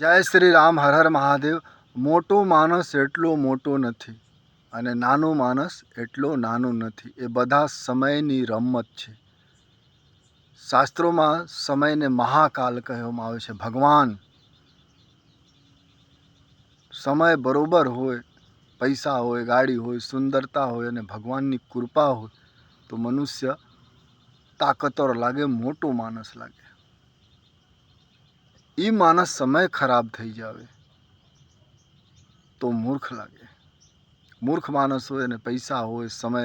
જય શ્રી રામ. હર હર મહાદેવ. મોટો માણસ એટલો મોટો નથી અને નાનો માણસ એટલો નાનો નથી. એ બધા સમયની રમત છે. શાસ્ત્રોમાં સમયને મહાકાલ કહેવામાં આવે છે. ભગવાન સમય બરોબર હોય, પૈસા હોય, ગાડી હોય, સુંદરતા હોય અને ભગવાનની કૃપા હોય તો મનુષ્ય તાકતવર લાગે, મોટો માણસ લાગે. એ માણસ સમય ખરાબ થઈ જાવે તો મૂર્ખ લાગે. મૂર્ખ માણસ હોય અને પૈસા હોય, સમય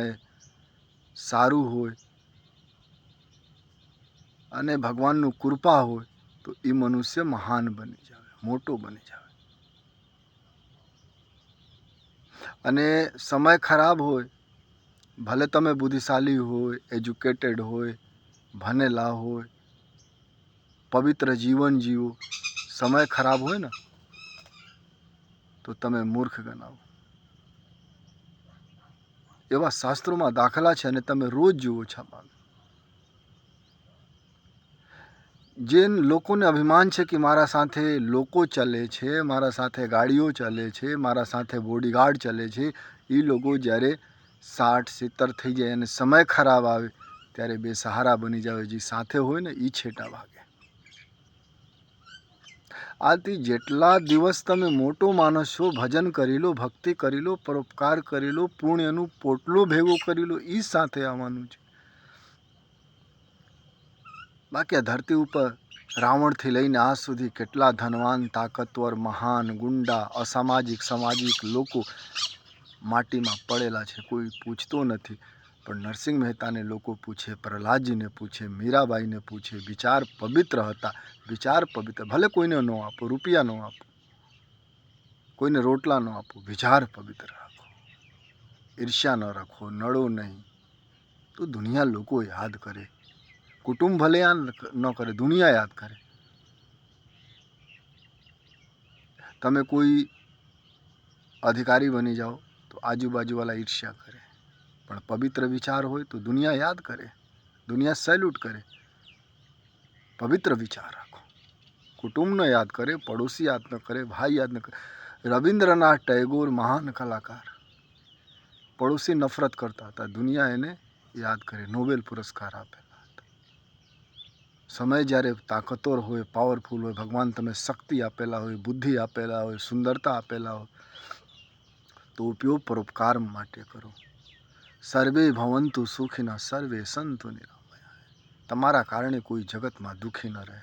સારું હોય અને ભગવાનનું કૃપા હોય તો એ મનુષ્ય મહાન બની જાય, મોટો બની જાય. અને સમય ખરાબ હોય, ભલે તમે બુદ્ધિશાળી હોય, એજ્યુકેટેડ હોય, ભણેલા હોય, પવિત્ર જીવન જીવો, સમય ખરાબ હોય ને તો તમે મૂર્ખ ગણાવો. એવા શાસ્ત્રોમાં દાખલા છે અને તમે રોજ જુઓ છાપામાં. જે લોકોને અભિમાન છે કે મારા સાથે લોકો ચાલે છે, મારા સાથે ગાડીઓ ચાલે છે, મારા સાથે બોડીગાર્ડ ચાલે છે, એ લોકો જ્યારે 60-70 થઈ જાય અને સમય ખરાબ આવે ત્યારે બેસહારા બની જાય. જે સાથે હોય ને એ છેટા ભાગે. આથી જેટલા દિવસ તમે મોટો માણસ છો, ભજન કરી લો, ભક્તિ કરી લો, પરોપકાર કરી લો, પુણ્યનું પોટલો ભેગો કરી લો, એ સાથે આવવાનું છે. બાકી આ ધરતી ઉપર રાવણથી લઈને આજ સુધી કેટલા ધનવાન, તાકતવર, મહાન, ગુંડા, અસામાજિક, સામાજિક લોકો માટીમાં પડેલા છે. કોઈ પૂછતો નથી. પણ નરસિંહ મહેતાને લોકો પૂછે, પ્રહલાદજીને પૂછે, મીરાબાઈને પૂછે. વિચાર પવિત્ર હતા. વિચાર પવિત્ર, ભલે કોઈને ન આપો, રૂપિયા ન આપો, કોઈને રોટલા ન આપો, વિચાર પવિત્ર રાખો, ઈર્ષ્યા ન રાખો, નડો નહીં તો દુનિયા લોકો યાદ કરે. કુટુંબ ભલે યાદ ન કરે, દુનિયા યાદ કરે. તમે કોઈ અધિકારી બની જાઓ તો આજુબાજુવાળા ઈર્ષ્યા કરે, પણ પવિત્ર વિચાર હોય તો દુનિયા યાદ કરે, દુનિયા સેલ્યુટ કરે. પવિત્ર વિચાર રાખો. કુટુંબ ન યાદ કરે, પડોશી યાદ ન કરે, ભાઈ યાદ ન કરે. રવિન્દ્રનાથ ટેગોર મહાન કલાકાર, પડોશી નફરત કરતા હતા, દુનિયા એને યાદ કરે, નોબેલ પુરસ્કાર આપેલા હતા. સમય જ્યારે તાકતવર હોય, પાવરફુલ હોય, ભગવાન તમે શક્તિ આપેલા હોય, બુદ્ધિ આપેલા હોય, સુંદરતા આપેલા હોય તો ઉપયોગ પરોપકાર માટે કરો. સર્વે ભવંતુ સુખિનઃ, સર્વે સંતુ નિરામયા. તમારા કારણે કોઈ જગતમાં દુઃખી ન રહે.